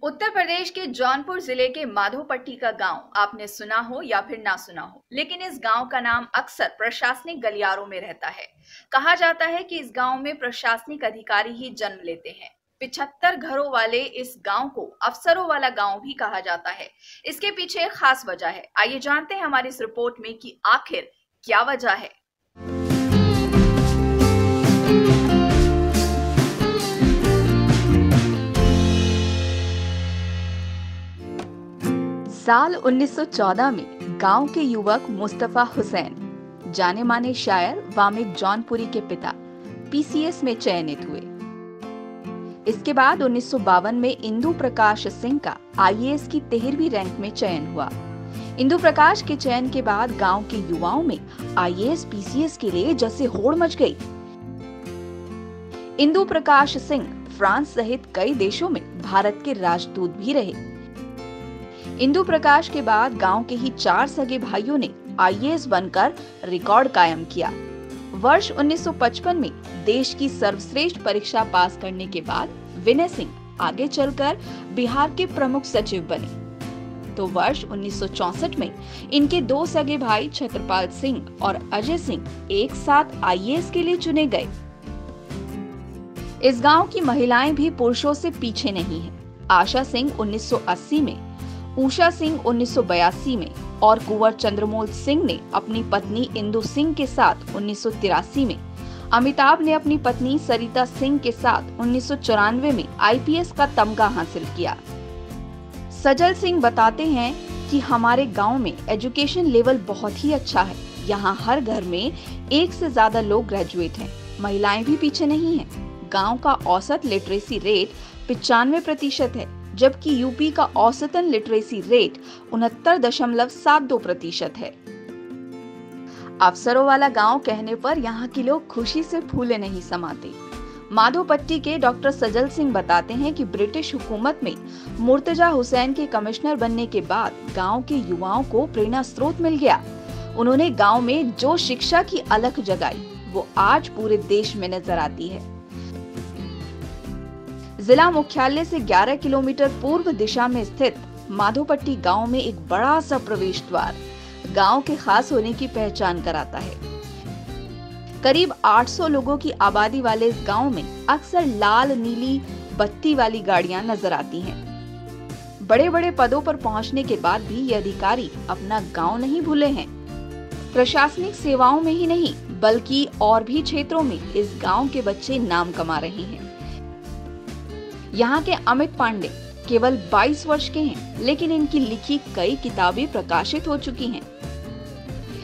उत्तर प्रदेश के जौनपुर जिले के माधोपट्टी का गांव आपने सुना हो या फिर ना सुना हो, लेकिन इस गांव का नाम अक्सर प्रशासनिक गलियारों में रहता है। कहा जाता है कि इस गांव में प्रशासनिक अधिकारी ही जन्म लेते हैं। 75 घरों वाले इस गांव को अफसरों वाला गांव भी कहा जाता है। इसके पीछे एक खास वजह है। आइए जानते हैं हमारी इस रिपोर्ट में कि आखिर क्या वजह है। साल 1914 में गांव के युवक मुस्तफा हुसैन जाने माने शायर वामिक जौनपुरी के पिता पीसीएस में चयनित हुए। इसके बाद 1952 में इंदु प्रकाश सिंह का आईएएस की 13वीं रैंक में चयन हुआ। इंदु प्रकाश के चयन के बाद गांव के युवाओं में आईएएस पीसीएस के लिए जैसे होड़ मच गई। इंदु प्रकाश सिंह फ्रांस सहित कई देशों में भारत के राजदूत भी रहे। इंदु प्रकाश के बाद गांव के ही 4 सगे भाइयों ने आईएएस बनकर रिकॉर्ड कायम किया। वर्ष 1955 में देश की सर्वश्रेष्ठ परीक्षा पास करने के बाद विनय सिंह आगे चलकर बिहार के प्रमुख सचिव बने। तो वर्ष 1964 में इनके 2 सगे भाई छत्रपाल सिंह और अजय सिंह एक साथ आईएएस के लिए चुने गए। इस गांव की महिलाएं भी पुरुषों से पीछे नहीं हैं। आशा सिंह 1980 में, उषा सिंह 1982 में और कुंवर चंद्रमोल सिंह ने अपनी पत्नी इंदु सिंह के साथ 1983 में, अमिताभ ने अपनी पत्नी सरिता सिंह के साथ 1994 में आईपीएस का तमगा हासिल किया। सजल सिंह बताते हैं कि हमारे गांव में एजुकेशन लेवल बहुत ही अच्छा है। यहाँ हर घर में 1 से ज्यादा लोग ग्रेजुएट हैं। महिलाएं भी पीछे नहीं हैं। गांव का औसत लिटरेसी रेट 95% है, जबकि यूपी का औसतन लिटरेसी रेट 69.72% है। अफसरों वाला गांव कहने पर यहाँ के लोग खुशी से फूले नहीं समाते। माधोपट्टी के डॉक्टर सजल सिंह बताते हैं कि ब्रिटिश हुकूमत में मुर्तजा हुसैन के कमिश्नर बनने के बाद गांव के युवाओं को प्रेरणा स्रोत मिल गया। उन्होंने गांव में जो शिक्षा की अलख जगाई, वो आज पूरे देश में नजर आती है। जिला मुख्यालय से 11 किलोमीटर पूर्व दिशा में स्थित माधोपट्टी गांव में एक बड़ा सा प्रवेश द्वार गांव के खास होने की पहचान कराता है। करीब 800 लोगों की आबादी वाले इस गांव में अक्सर लाल नीली बत्ती वाली गाड़ियां नजर आती हैं। बड़े बड़े पदों पर पहुंचने के बाद भी ये अधिकारी अपना गांव नहीं भूले हैं। प्रशासनिक सेवाओं में ही नहीं, बल्कि और भी क्षेत्रों में इस गांव के बच्चे नाम कमा रहे हैं। यहाँ के अमित पांडे केवल 22 वर्ष के हैं, लेकिन इनकी लिखी कई किताबें प्रकाशित हो चुकी हैं।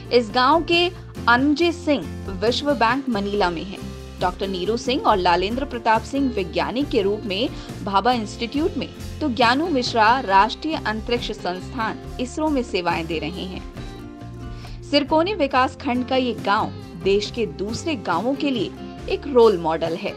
इस गांव के अनुजय सिंह विश्व बैंक मनीला में हैं। डॉक्टर नीरू सिंह और लालेंद्र प्रताप सिंह वैज्ञानिक के रूप में भाभा इंस्टीट्यूट में, तो ज्ञानू मिश्रा राष्ट्रीय अंतरिक्ष संस्थान इसरो में सेवाएं दे रहे हैं। सिरकोनी विकास खंड का ये गांव देश के दूसरे गांवों के लिए एक रोल मॉडल है।